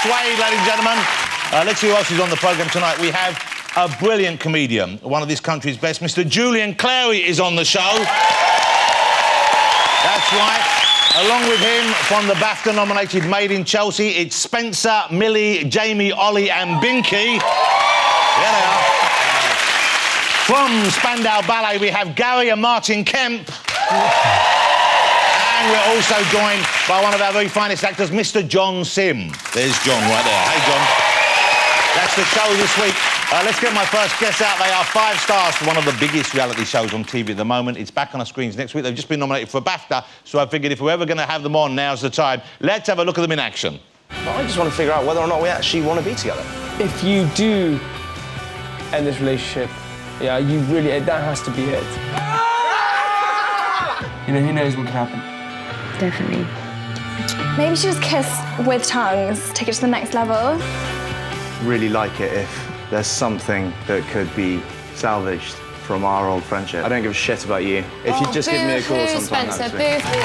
Suede, ladies and gentlemen. Let's see who else is on the programme tonight. We have a brilliant comedian, one of this country's best. Mr. Julian Clary is on the show. That's right. Along with him, from the BAFTA-nominated Made in Chelsea, it's Spencer, Millie, Jamie, Ollie and Binky. There they are. From Spandau Ballet, we have Gary and Martin Kemp. And we're also joined by one of our very finest actors, Mr. John Sim. There's John right there. Hey, John. That's the show this week. Let's get my first guests out. They are 5 stars for one of the biggest reality shows on TV at the moment. It's back on our screens next week. They've just been nominated for a BAFTA, so I figured if we're ever going to have them on, now's the time. Let's have a look at them in action. But I just want to figure out whether or not we actually want to be together. If you do end this relationship, yeah, you really, that has to be it. You know, who knows what could happen? Definitely. Maybe you should just kiss with tongues, take it to the next level. Really like it if there's something that could be salvaged from our old friendship. I don't give a shit about you. If you just give me a call sometime, Spencer, that's boo.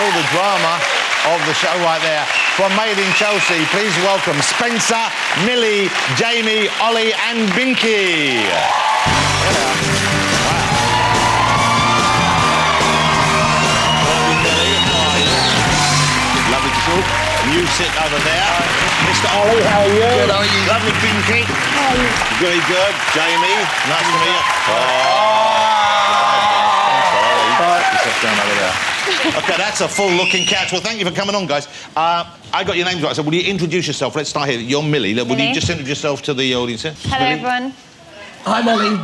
All the drama of the show right there. From Made in Chelsea, please welcome Spencer, Millie, Jamie, Ollie and Binky. Lovely to talk. You sit over there. Mr. Ollie, how are you? Good, how are you? Lovely, Binky. How are you? Very good. Jamie, nice to meet you. Sit down over there. OK, that's a full-looking catch. Well, thank you for coming on, guys. I got your names right, so will you introduce yourself? Let's start here. You're Millie. Will you just introduce yourself to the audience here? Hello, Millie? everyone. Hi, Millie.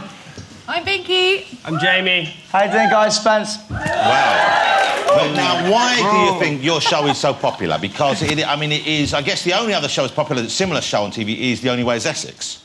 I'm Binky. I'm Jamie. How you doing, guys? Spence. Wow. But now, why do you think your show is so popular? Because, it is, I guess the only other show as popular, similar show on TV is The Only Way is Essex.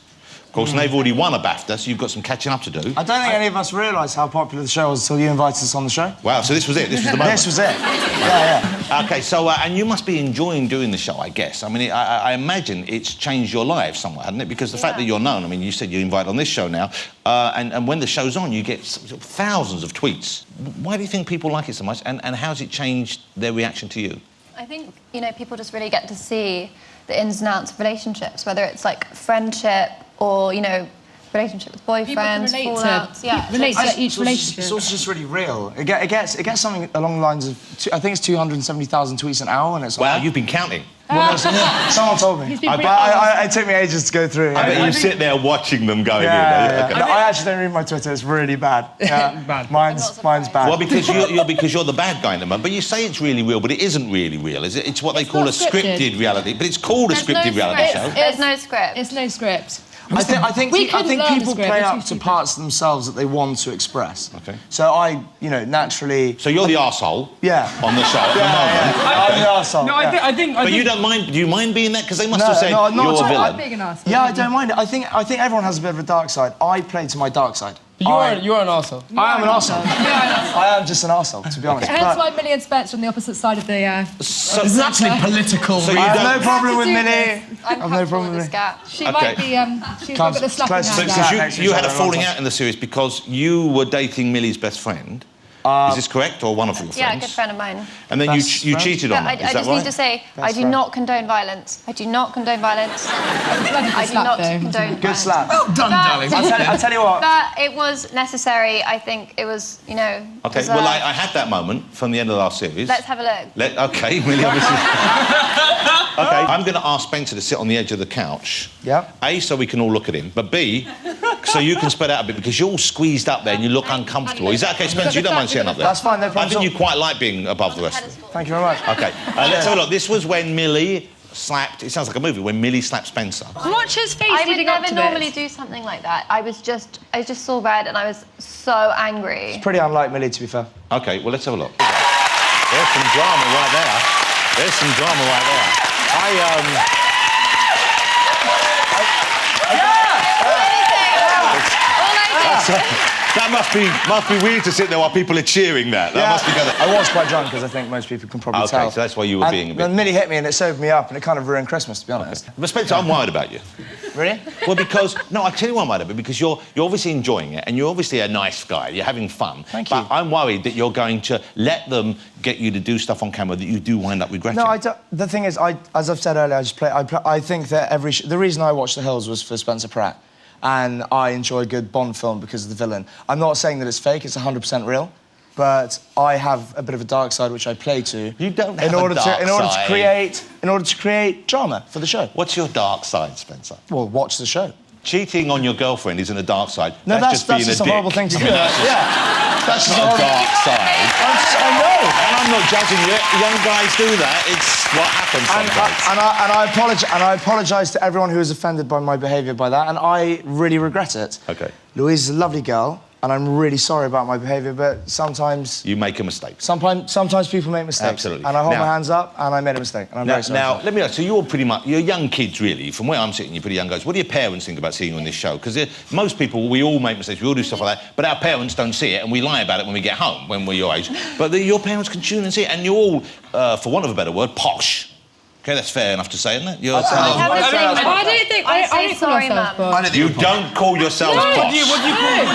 Of course, and they've already won a BAFTA, so you've got some catching up to do. I don't think any of us realised how popular the show was until you invited us on the show. Wow, so this was it? This was the moment? This was it. Yeah. OK, so, and you must be enjoying doing the show, I guess. I mean, I imagine it's changed your life somewhat, hasn't it? Because the fact that you're known, I mean, you said you're invited on this show now, and when the show's on, you get thousands of tweets. Why do you think people like it so much, and how's it changed their reaction to you? I think, you know, people just really get to see the ins and outs of relationships, whether it's like friendship or, you know, relationship with boyfriends, fallouts. Relate to each relationship. It's also just really real. It gets something along the lines of, I think it's 270,000 tweets an hour, and it's Wow, like... you've been counting. Well, no, someone told me. It took me ages to go through. I bet you sit there watching them going in. Yeah. No, I actually don't read my Twitter. It's really bad. Yeah. Bad. Mine's bad. Well, because you're the bad guy in the moment. But you say it's really real, but it isn't really real, is it? It's what they call a scripted reality. But it's called a scripted reality show. There's no script. It's no script. I think couldn't learn the people script, play it's up too to stupid. parts of themselves that they want to express. OK. So I, naturally... So you're the arsehole on the show at the moment. I'm the arsehole. No, I think... But you don't mind... Do you mind being that? Because they must have said not you're at all. a villain. I'm being an arsehole. Yeah, I don't mind it. I think everyone has a bit of a dark side. I play to my dark side. You're an arsehole. I am an arsehole. I am just an arsehole, to be honest. Hence why Millie and Spencer on the opposite side of the... So, It's actually political. So you I have don't... no problem with Millie. I'm I've no problem with with this gap. She might be... She's got the slapping close. hand So out. Because you had a falling out in the series because you were dating Millie's best friend. Is this correct, or one of your friends? Yeah, a good friend of mine. And then you Best friend? cheated on But her, I is that just right? need to say, I do friend. not condone violence. I do not condone violence. I do not condone violence. Good slap. Well done, darling. I'll tell you what. But it was necessary. I think it was, you know... OK, deserved. well, I had that moment from the end of the last series. Let's have a look. OK, Millie, obviously... OK, I'm going to ask Spencer to sit on the edge of the couch. Yep. A, so we can all look at him, but B, so you can spread out a bit, because you're all squeezed up there and you look uncomfortable. Is that OK, Spencer? You don't mind sitting up there? That's fine, no problem I think at you all. quite like being above the rest of them. Thank you very much. OK, let's have a look. This was when Millie slapped... It sounds like a movie, when Millie slapped Spencer. Watch his face I would leading up never to normally this. do something like that. I just saw red and I was so angry. Pretty unlike Millie, to be fair. OK, well, let's have a look. There's some drama right there. There's some drama right there. That must be weird to sit there while people are cheering that. That must be kind of... I was quite drunk, as I think most people can probably tell. Okay, so that's why you were being a bit... Then Millie hit me and it sobered me up and it kind of ruined Christmas, to be honest. But Spencer, I'm worried about you. Really? Well, because... No, I'll tell you why I'm worried about it, because you're obviously enjoying it and you're obviously a nice guy. You're having fun. Thank you. But I'm worried that you're going to let them get you to do stuff on camera that you do wind up regretting. No, I don't... The thing is, as I've said earlier, I think that the reason I watched The Hills was for Spencer Pratt. And I enjoy a good Bond film because of the villain. I'm not saying that it's fake, it's 100% real, but I have a bit of a dark side which I play to. You don't have a dark side. In order to create drama for the show. What's your dark side, Spencer? Well, watch the show. Cheating on your girlfriend isn't a dark side. No, that's just a horrible thing to do. That's not a dark side. I know. And I'm not judging you. Young guys do that. It's what happens sometimes. And I apologise to everyone who was offended by my behaviour by that, and I really regret it. OK. Louise is a lovely girl, and I'm really sorry about my behaviour, but sometimes... You make a mistake. Sometimes people make mistakes. Absolutely. And I hold my hands up, and I made a mistake, and I'm very sorry. Now, let me ask, so you're young kids, really. From where I'm sitting, you're pretty young guys. What do your parents think about seeing you on this show? Because most people, we all make mistakes, we all do stuff like that, but our parents don't see it, and we lie about it when we get home, when we're your age. But your parents can tune and see it, and you're all, for want of a better word, posh. OK, that's fair enough to say, isn't it? I don't think... I don't call myself posh. You don't call yourselves posh. What do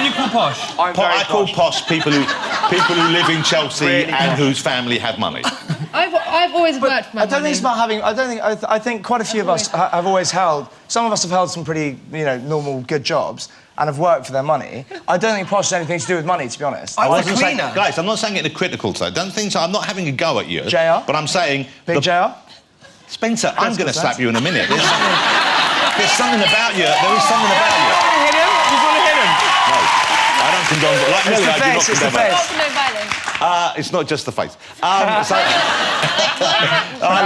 you call posh? I call posh people who live in Chelsea and whose family have money. I've always worked for my I don't think it's about having... I think quite a few of us have always held... Some of us have held some pretty, normal, good jobs and have worked for their money. I don't think posh has anything to do with money, to be honest. Guys, I'm not saying it in a critical side. Don't think so. I'm not having a go at you. JR? But I'm saying... Big JR? Spencer, I'm going to slap you in a minute. There's something about you. There is something about you. Hit him? You want to hit him? No, I don't condone... Like Millie, I do not condone violence. No violence. It's not just the face. I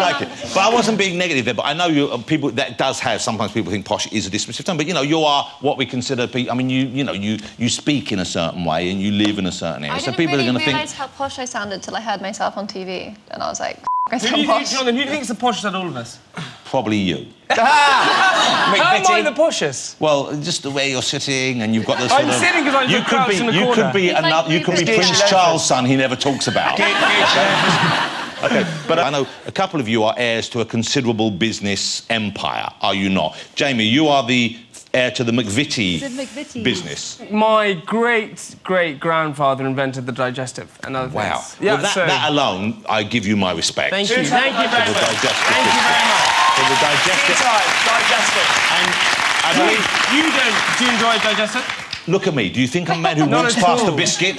like it. But I wasn't being negative there, but I know people... That does have... Sometimes people think posh is a dismissive term, but, you are what we consider... I mean, you speak in a certain way and you live in a certain area, so people are going to think... I didn't realise how posh I sounded till I heard myself on TV, and I was like, I Who sound do you posh. think, Jonathan, who do you think's the poshest out of all of us? Probably you. How am I the poshest? Well, just the way you're sitting and you've got the sort I'm of... sitting because I'm crouched in the corner. You could be Prince Charles' son he never talks about. OK, but I know a couple of you are heirs to a considerable business empire, are you not? Jamie, you are the heir to the McVitie business. My great-great-grandfather invented the digestive and other things. Wow. Yeah, well, that alone, I give you my respect. Thank you. Thank you very much. Thank you very much. For the digestive. Digestive. And I believe... Do you enjoy digestive? Look at me. Do you think I'm a man who walks past the biscuit?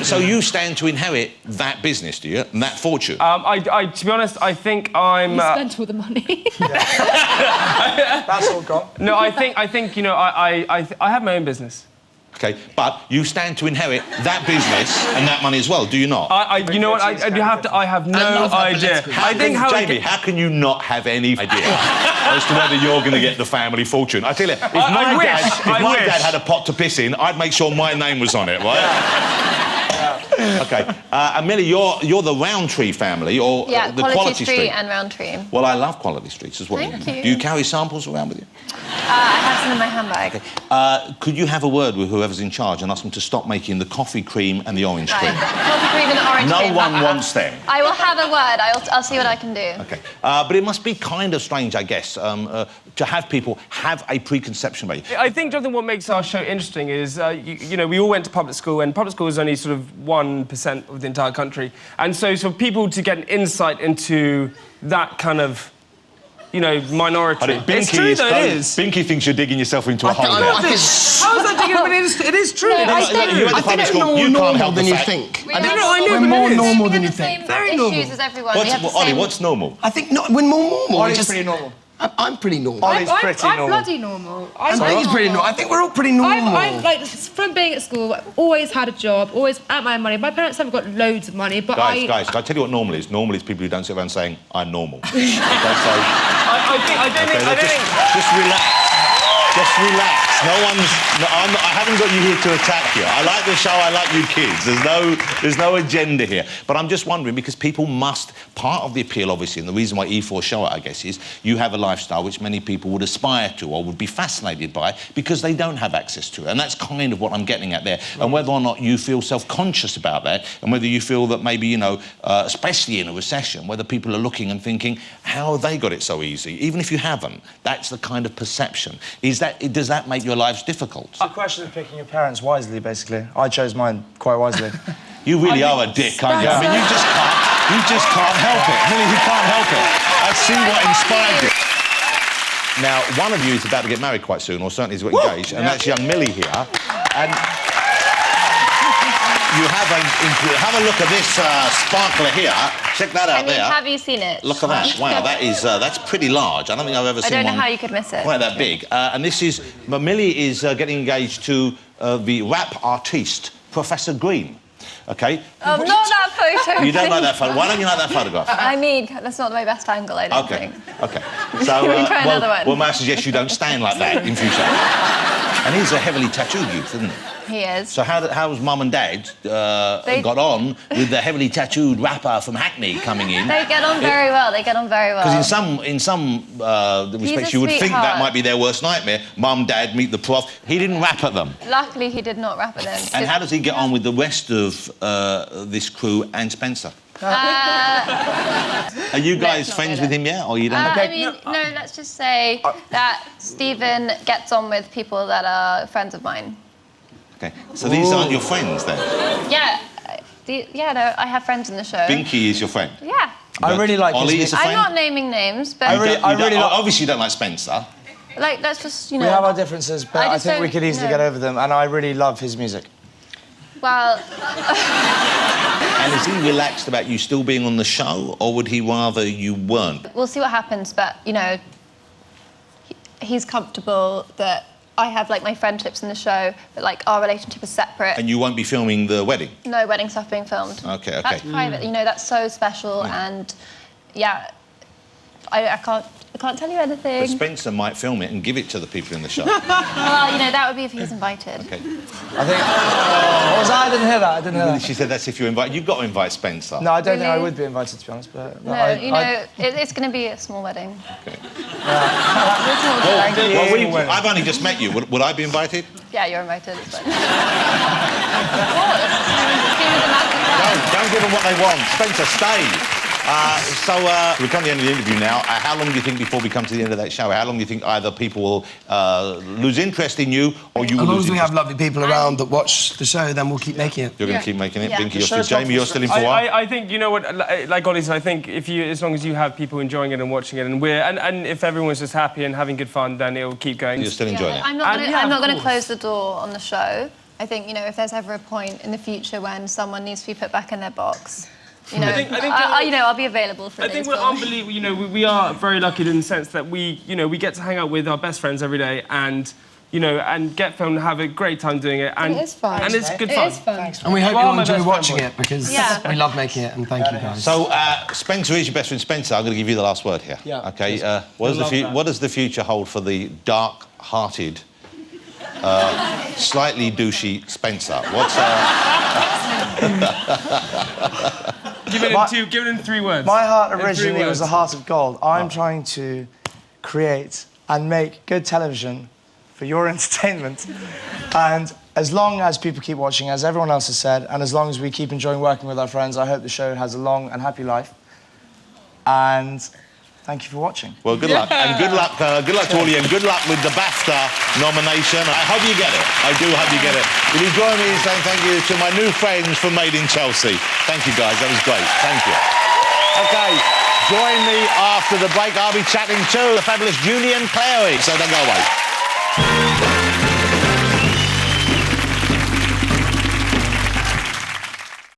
So you stand to inherit that business, do you? And that fortune? To be honest, I think I'm... You spent all the money. That's all gone. No, I think I have my own business. OK, but you stand to inherit that business and that money as well, do you not? You know what? I have no idea. Jamie, how can you not have any idea as to whether you're going to get the family fortune? I tell you, if my dad had a pot to piss in, I'd make sure my name was on it, right? OK. And Millie, you're the Roundtree family, or the Quality Street and Roundtree. Well, I love Quality Streets as well. Thank you. Do you carry samples around with you? I have some in my handbag. Okay. Could you have a word with whoever's in charge and ask them to stop making the coffee cream and the orange cream? Coffee cream and the orange cream. No one wants them. I will have a word. I'll see what I can do. OK. But it must be kind of strange, I guess, to have people have a preconception about you. I think, Jonathan, what makes our show interesting is, we all went to public school, and public school is only sort of 1% of the entire country. And so for people to get an insight into that kind of... minority. It's true, though, it is. Binky thinks you're digging yourself into a hole there. How is that digging? But it is true. I think more normal than you think. We're more normal than you think. Very normal. Issues as everyone. Ollie, what's normal? I think we're more normal. Ollie's pretty normal. I'm pretty normal. Ollie's pretty normal. I'm bloody normal. I think he's pretty normal. I think we're all pretty normal. I'm like, from being at school, I've always had a job, always earned my own money. My parents haven't got loads of money, but Guys, can I tell you what normal is? Normal is people who don't sit around saying, I'm normal. I don't think... Just relax. Just relax. I haven't got you here to attack you. I like the show, I like you kids. There's no agenda here. But I'm just wondering, because people must... Part of the appeal, obviously, and the reason why E4 show it, I guess, is you have a lifestyle which many people would aspire to or would be fascinated by because they don't have access to it. And that's kind of what I'm getting at there. And whether or not you feel self-conscious about that, and whether you feel that maybe, you know, especially in a recession, whether people are looking and thinking, how have they got it so easy? Even if you haven't, that's the kind of perception. Does that make your lives difficult? It's a question of picking your parents wisely, basically. I chose mine quite wisely. You really are a dick, aren't you? I mean, you just can't help it. Millie, you can't help it. I see what inspired you. Now, one of you is about to get married quite soon, or certainly is engaged, and that's young Millie here. And you have a look at this sparkler here. Check that out there. Have you seen it? Look at that. Wow, that's pretty large. I don't think I've ever seen one. I don't know how you could miss it. Quite that big. And this is... Millie is getting engaged to the rap artiste, Professor Green. OK? Oh, not that photo. You don't like that photo? Why don't you like that photograph? I mean, that's not my best angle, I don't think. OK. So, Can we try another one? Well, may I suggest you don't stand like that in future? And he's a heavily tattooed youth, isn't he? He is. So how's Mum and Dad got on with the heavily tattooed rapper from Hackney coming in? They get on very well. They get on very well. Because in some respects you would think that might be their worst nightmare. Mum, Dad, meet the prof. He didn't rap at them. Luckily, he did not rap at them. And how does he get on with the rest of this crew and Spencer? Are you guys friends with him yet, or you don't? I mean, no. Let's just say that Stephen gets on with people that are friends of mine. Okay, so these aren't your friends then? Yeah, no, I have friends in the show. Binky is your friend? Yeah. I really like Ollie is a friend? I'm not naming names, but... Obviously you don't like Spencer. Like, let's just, you know... We have our differences, but I think we could easily get over them, and I really love his music. Well... And is he relaxed about you still being on the show, or would he rather you weren't? We'll see what happens, but, you know, he's comfortable that I have, like, my friendships in the show, but, like, our relationship is separate. And you won't be filming the wedding? No wedding stuff being filmed. OK. That's private, you know, that's so special, and, yeah, I can't tell you anything. But Spencer might film it and give it to the people in the show. Well, you know, that would be if he's invited. OK. I think... What was that? I didn't hear that. She said that's if you're invited. You've got to invite Spencer. No, I don't think I would be invited, to be honest, but... No, it's going to be a small wedding. OK. Well, I've only just met you. Would I be invited? Yeah, you're invited. But... Don't give them what they want. Spencer, stay. We come to the end of the interview now. How long do you think before we come to the end of that show? How long do you think either people will lose interest in you or you will As long lose as we interest? have lovely people around that watch the show, then we'll keep making it. You're going to keep making it? Yeah. Binky, you're still... Jamie, you're still in for a while? I think, you know what, like Ollie said, I think as long as you have people enjoying it and watching it, and if everyone's just happy and having good fun, then it'll keep going. You're still enjoying it? I'm not going to close the door on the show. I think, you know, if there's ever a point in the future when someone needs to be put back in their box, you know, I'll be available for I think we're unbelievable. You know, we are very lucky in the sense that we get to hang out with our best friends every day and, you know, and get filmed and have a great time doing it. And it is fun. And it's good fun. It is fun. And we hope Well, you'll my enjoy best watching friend it, because Yeah. we love making it, and thank you, guys. So, Spencer is your best friend. Spencer, I'm going to give you the last word here. Yeah. OK, what does the future hold for the dark-hearted, slightly douchey Spencer? What's... Give it in 3 words. My heart In 3 originally was words. a heart of gold. I'm trying to create and make good television for your entertainment. And as long as people keep watching, as everyone else has said, and as long as we keep enjoying working with our friends, I hope the show has a long and happy life. And thank you for watching. Well, good luck. And good luck to all of you, and good luck with the BAFTA nomination. I hope you get it. I do hope you get it. Will you join me in saying thank you to my new friends from Made in Chelsea? Thank you, guys. That was great. Thank you. OK, join me after the break. I'll be chatting to the fabulous Julian Clary. So don't go away.